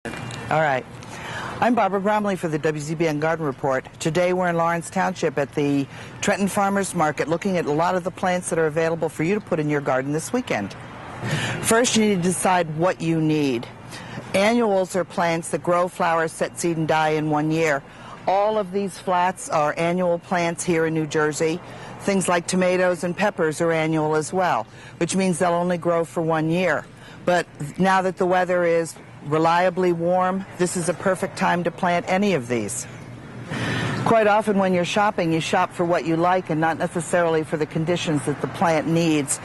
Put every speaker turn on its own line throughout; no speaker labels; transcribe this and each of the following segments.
All right. I'm Barbara Bromley for the WZBN Garden Report. Today we're in Lawrence Township at the Trenton Farmers Market looking at a lot of the plants that are available for you to put in your garden this weekend. First, you need to decide what you need. Annuals are plants that grow, flower, set seed, and die in 1 year. All of these flats are annual plants here in New Jersey. Things like tomatoes and peppers are annual as well, which means they'll only grow for 1 year. But now that the weather is reliably warm, this is a perfect time to plant any of these. Quite often when you're shopping, you shop for what you like and not necessarily for the conditions that the plant needs.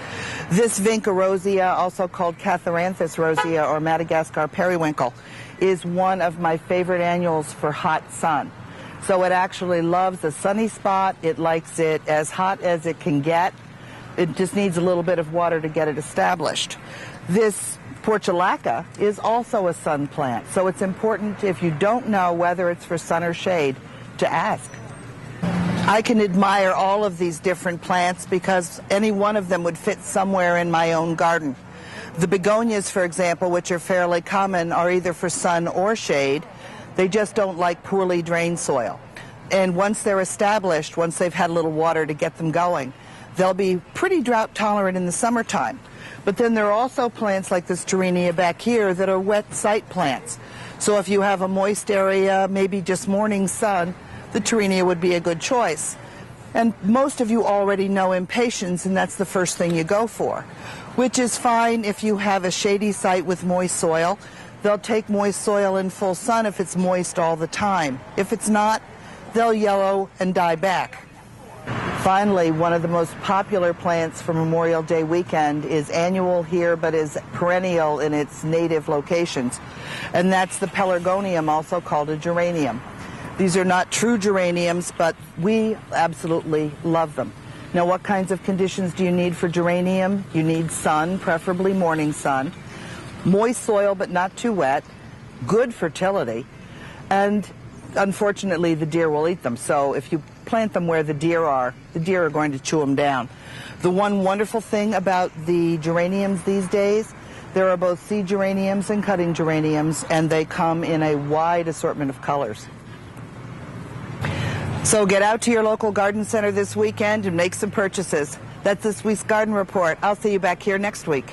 This Vinca rosea, also called Catharanthus rosea or Madagascar periwinkle, is one of my favorite annuals for hot sun. So it actually loves a sunny spot. It likes it as hot as it can get. It just needs a little bit of water to get it established. This portulaca is also a sun plant, so it's important, if you don't know whether it's for sun or shade, to ask. I can admire all of these different plants because any one of them would fit somewhere in my own garden. The begonias, for example, which are fairly common, are either for sun or shade. They just don't like poorly drained soil. And once they're established, once they've had a little water to get them going, they'll be pretty drought tolerant in the summertime. But then there are also plants like this Perenia back here that are wet site plants. So if you have a moist area, maybe just morning sun, the Perenia would be a good choice. And most of you already know impatiens, and that's the first thing you go for, which is fine if you have a shady site with moist soil. They'll take moist soil in full sun if it's moist all the time. If it's not, they'll yellow and die back. Finally, one of the most popular plants for Memorial Day weekend is annual here, but is perennial in its native locations. And that's the Pelargonium, also called a geranium. These are not true geraniums, but we absolutely love them. Now, what kinds of conditions do you need for geranium? You need sun, preferably morning sun, moist soil but not too wet, good fertility, and unfortunately the deer will eat them. So if you plant them where the deer are going to chew them down. The one wonderful thing about the geraniums these days, there are both seed geraniums and cutting geraniums, and they come in a wide assortment of colors. So get out to your local garden center this weekend and make some purchases. That's this week's Garden Report. I'll see you back here next week.